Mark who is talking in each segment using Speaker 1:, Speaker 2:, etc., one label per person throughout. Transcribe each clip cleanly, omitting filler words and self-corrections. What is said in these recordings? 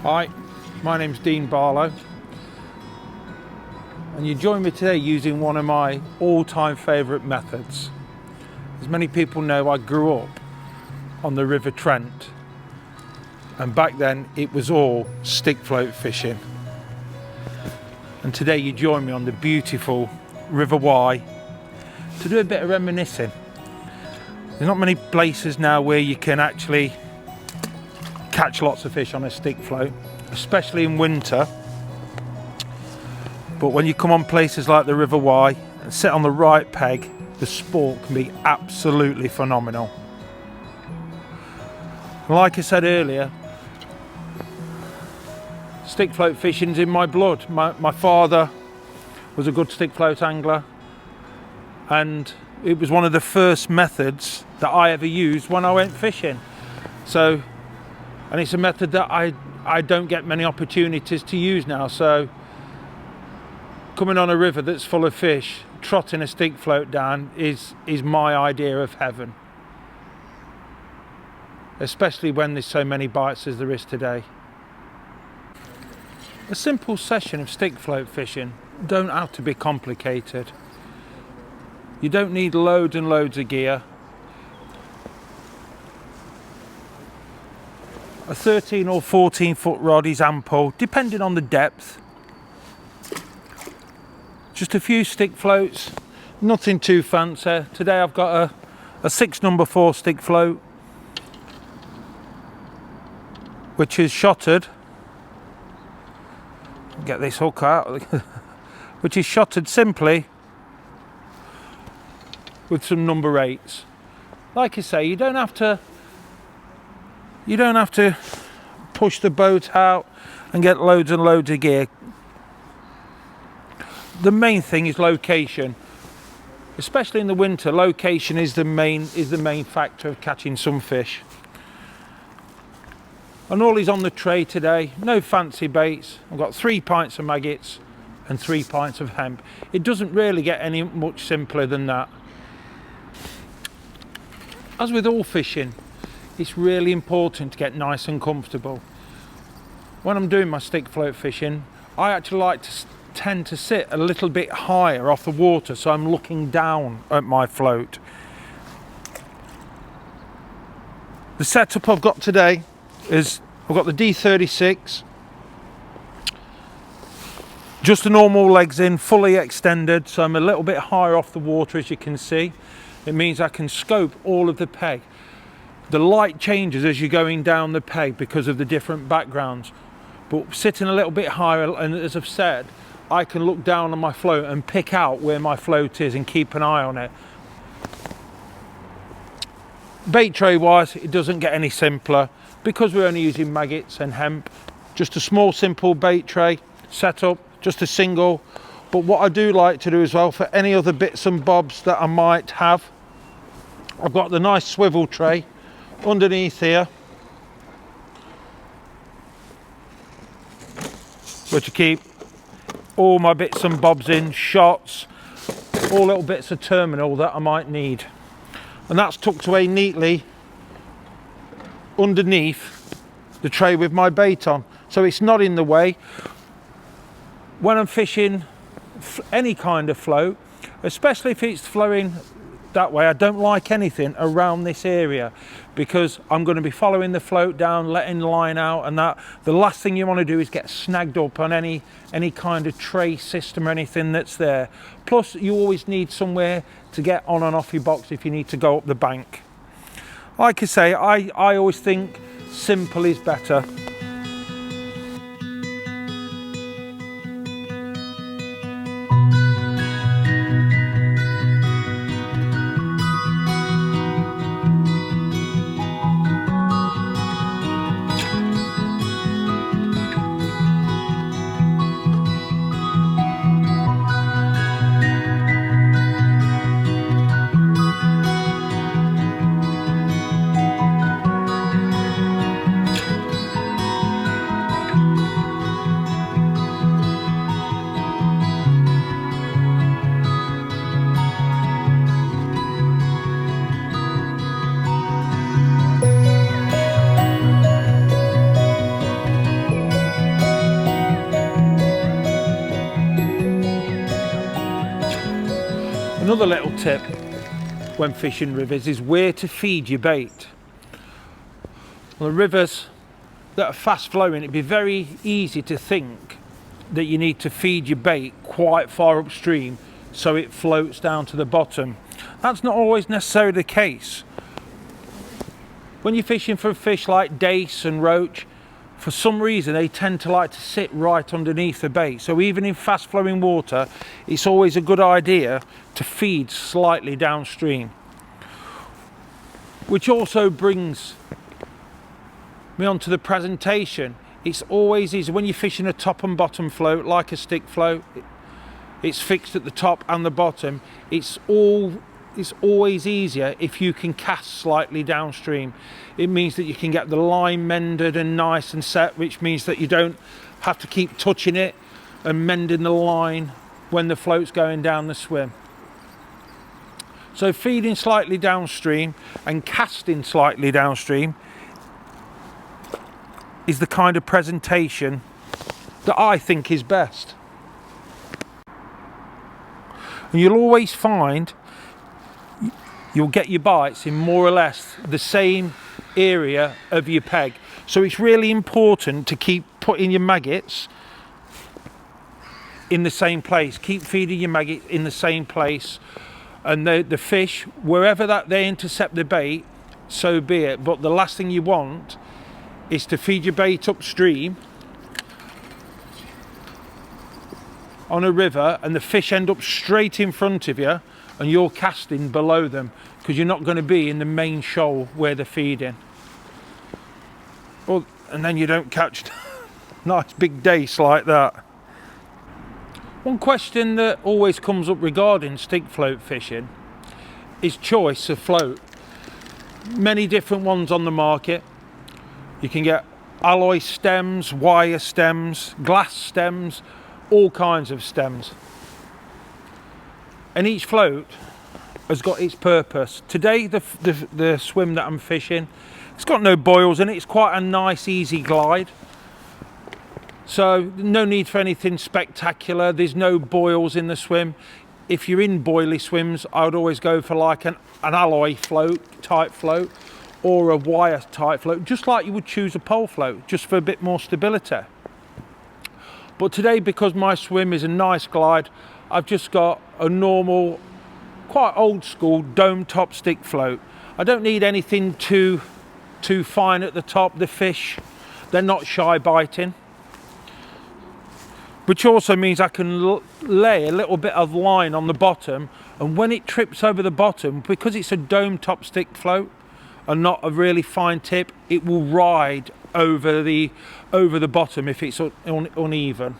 Speaker 1: Hi, my name's Dean Barlow, and you join me today using one of my all-time favourite methods. As many people know, I grew up on the River Trent, and back then it was all stick float fishing. And today you join me on the beautiful River Wye to do a bit of reminiscing. There's not many places now where you can actually catch lots of fish on a stick float, especially in winter. But when you come on places like the River Wye and sit on the right peg, the sport can be absolutely phenomenal. Like I said earlier, stick float fishing's in my blood. My father was a good stick float angler, and it was one of the first methods that I ever used when I went fishing. And it's a method that I don't get many opportunities to use now. So coming on a river that's full of fish, trotting a stick float down is my idea of heaven. Especially when there's so many bites as there is today. A simple session of stick float fishing don't have to be complicated. You don't need loads and loads of gear. A 13 or 14 foot rod is ample, depending on the depth. Just a few stick floats, nothing too fancy. Today I've got a 6 number 4 stick float, which is shotted. Get this hook out. Which is shotted simply with some number 8s. Like I say, you don't have to push the boat out and get loads and loads of gear. The main thing is location. Especially in the winter, location is the main factor of catching some fish. And all is on the tray today, no fancy baits. I've got 3 pints of maggots and 3 pints of hemp. It doesn't really get any much simpler than that. As with all fishing, it's really important to get nice and comfortable. When I'm doing my stick float fishing, I actually like to tend to sit a little bit higher off the water, so I'm looking down at my float. The setup I've got today is I've got the D36, just the normal legs in, fully extended, so I'm a little bit higher off the water, as you can see. It means I can scope all of the peg. The light changes as you're going down the peg because of the different backgrounds, but sitting a little bit higher, and as I've said, I can look down on my float and pick out where my float is and keep an eye on it. Bait tray wise, it doesn't get any simpler because we're only using maggots and hemp. Just a small simple bait tray setup, just a single. But what I do like to do as well, for any other bits and bobs that I might have, I've got the nice swivel tray underneath here, where to keep all my bits and bobs in, shots, all little bits of terminal that I might need. And that's tucked away neatly underneath the tray with my bait on, so it's not in the way. When I'm fishing any kind of float, especially if it's flowing that way, I don't like anything around this area because I'm going to be following the float down, letting the line out, and that the last thing you want to do is get snagged up on any kind of tray system or anything that's there. Plus you always need somewhere to get on and off your box if you need to go up the bank. Like I say, I always think simple is better. Another little tip when fishing rivers is where to feed your bait. On the rivers that are fast flowing, it'd be very easy to think that you need to feed your bait quite far upstream so it floats down to the bottom. That's not always necessarily the case. When you're fishing for fish like dace and roach, for some reason they tend to like to sit right underneath the bait. So even in fast flowing water, it's always a good idea to feed slightly downstream. Which also brings me on to the presentation. It's always easy when you're fishing a top and bottom float like a stick float. It's fixed at the top and the bottom. It's always easier if you can cast slightly downstream. It means that you can get the line mended and nice and set, which means that you don't have to keep touching it and mending the line when the float's going down the swim. So feeding slightly downstream and casting slightly downstream is the kind of presentation that I think is best. And you'll always find you'll get your bites in more or less the same area of your peg. So it's really important to keep putting your maggots in the same place. Keep feeding your maggots in the same place. And the fish, wherever that they intercept the bait, so be it. But the last thing you want is to feed your bait upstream on a river and the fish end up straight in front of you and you're casting below them, because you're not going to be in the main shoal where they're feeding. Well, and then you don't catch nice big dace like that. One question that always comes up regarding stick float fishing is choice of float. Many different ones on the market. You can get alloy stems, wire stems, glass stems, all kinds of stems. And each float has got its purpose. Today the swim that I'm fishing, it's got no boils in it. It's quite a nice easy glide. So no need for anything spectacular. There's no boils in the swim. If you're in boily swims, I would always go for like an alloy float, type float, or a wire type float, just like you would choose a pole float, just for a bit more stability. But today, because my swim is a nice glide, I've just got a normal, quite old school dome top stick float. I don't need anything too fine at the top. The fish, they're not shy biting. Which also means I can lay a little bit of line on the bottom, and when it trips over the bottom, because it's a dome top stick float and not a really fine tip, it will ride over the bottom if it's uneven.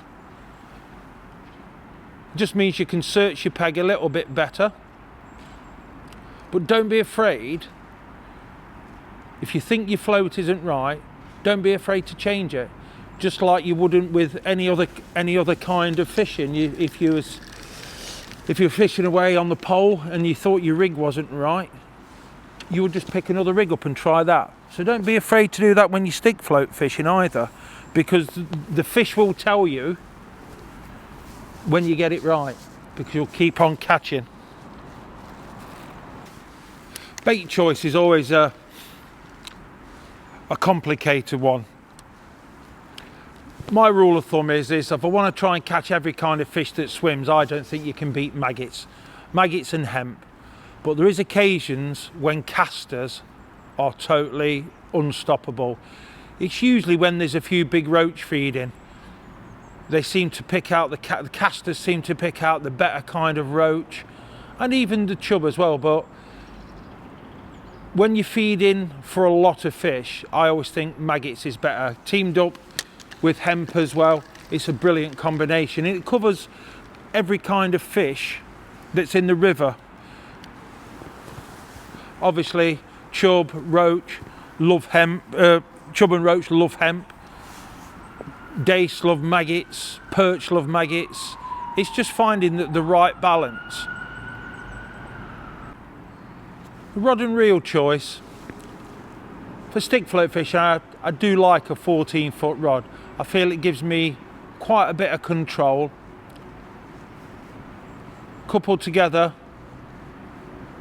Speaker 1: It just means you can search your peg a little bit better. But don't be afraid. If you think your float isn't right, don't be afraid to change it. Just like you wouldn't with any other kind of fishing. If you're fishing away on the pole and you thought your rig wasn't right, you would just pick another rig up and try that. So don't be afraid to do that when you stick float fishing either, because the fish will tell you when you get it right, because you'll keep on catching. Bait choice is always a complicated one. My rule of thumb is if I want to try and catch every kind of fish that swims, I don't think you can beat maggots and hemp. But there is occasions when casters are totally unstoppable. It's usually when there's a few big roach feeding. They seem to pick out, the casters seem to pick out the better kind of roach, and even the chub as well. But when you're feeding for a lot of fish, I always think maggots is better. Teamed up with hemp as well, it's a brilliant combination. It covers every kind of fish that's in the river. Obviously, chub, roach, love hemp. Chub and roach love hemp. Dace love maggots. Perch love maggots. It's just finding the right balance. The rod and reel choice. For stick float fishing, I do like a 14-foot rod. I feel it gives me quite a bit of control. Coupled together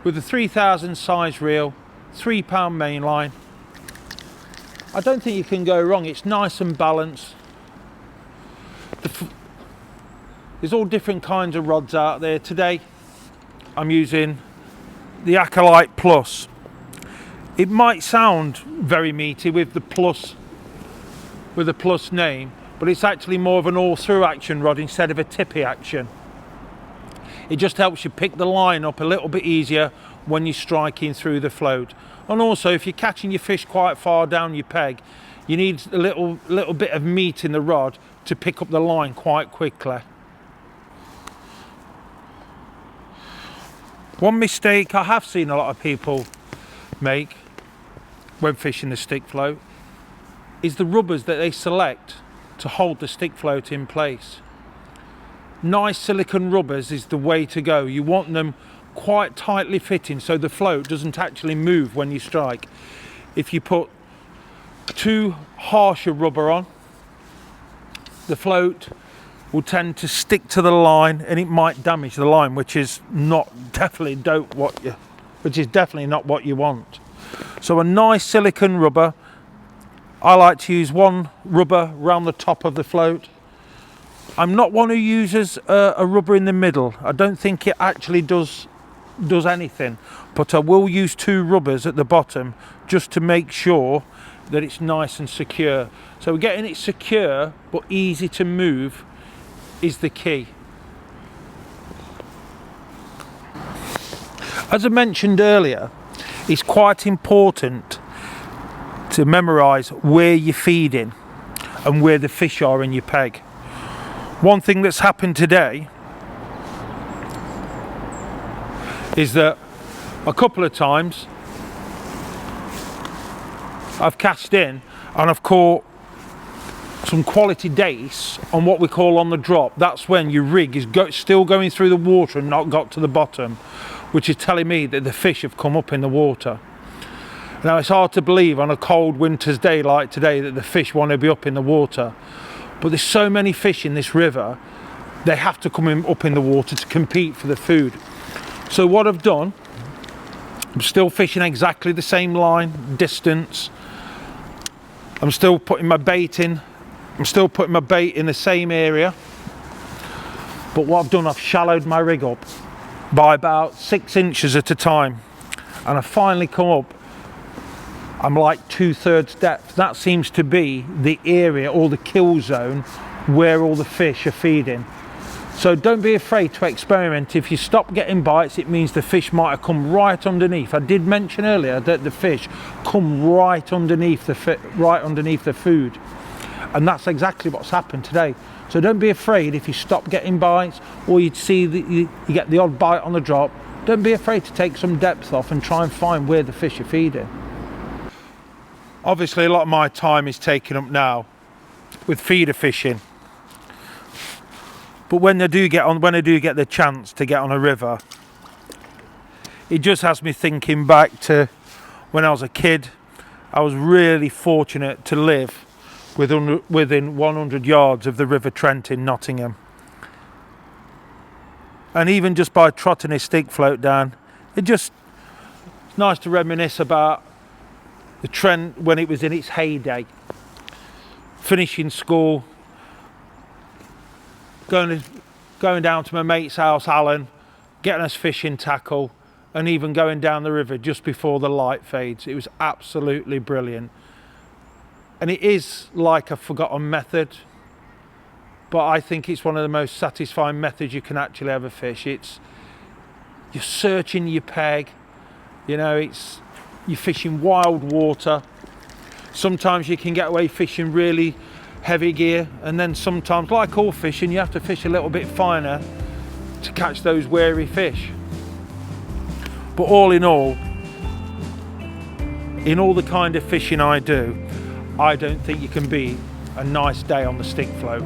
Speaker 1: with a 3000 size reel, £3 mainline. I don't think you can go wrong. It's nice and balanced. There's all different kinds of rods out there. Today I'm using the Acolyte Plus. It might sound very meaty with the plus name, but it's actually more of an all-through action rod instead of a tippy action. It just helps you pick the line up a little bit easier when you're striking through the float. And also, if you're catching your fish quite far down your peg, you need a little bit of meat in the rod to pick up the line quite quickly. One mistake I have seen a lot of people make when fishing the stick float is the rubbers that they select to hold the stick float in place. Nice silicone rubbers is the way to go. You want them quite tightly fitting so the float doesn't actually move when you strike. If you put too harsh a rubber on, the float will tend to stick to the line and it might damage the line, which is definitely not what you want. So a nice silicone rubber. I like to use one rubber around the top of the float. I'm not one who uses a rubber in the middle. I don't think it actually does anything, but I will use two rubbers at the bottom just to make sure that it's nice and secure. So getting it secure but easy to move is the key. As I mentioned earlier, it's quite important to memorize where you're feeding and where the fish are in your peg. One thing that's happened today is that a couple of times I've cast in and I've caught some quality dace on what we call on the drop. That's when your rig is still going through the water and not got to the bottom, which is telling me that the fish have come up in the water. Now it's hard to believe on a cold winter's day like today that the fish want to be up in the water, but there's so many fish in this river, they have to come up in the water to compete for the food. So what I've done, I'm still fishing exactly the same line, distance. I'm still putting my bait in. I'm still putting my bait in the same area. But what I've done, I've shallowed my rig up by about 6 inches at a time. And I finally come up, I'm like 2/3 depth. That seems to be the area or the kill zone where all the fish are feeding. So don't be afraid to experiment. If you stop getting bites, it means the fish might have come right underneath. I did mention earlier that the fish come right underneath the food, and that's exactly what's happened today. So don't be afraid if you stop getting bites or you see that you get the odd bite on the drop. Don't be afraid to take some depth off and try and find where the fish are feeding. Obviously, a lot of my time is taken up now with feeder fishing. But when I do get the chance to get on a river, it just has me thinking back to when I was a kid. I was really fortunate to live within 100 yards of the River Trent in Nottingham. And even just by trotting a stick float down, it's nice to reminisce about the Trent when it was in its heyday. Finishing school, going down to my mate's house, Alan, getting us fishing tackle, and even going down the river just before the light fades. It was absolutely brilliant. And it is like a forgotten method, but I think it's one of the most satisfying methods you can actually ever fish. You're searching your peg, you're fishing wild water. Sometimes you can get away fishing really heavy gear, and then sometimes, like all fishing, you have to fish a little bit finer to catch those wary fish. But all in all the kind of fishing I do, I don't think you can beat a nice day on the stick float.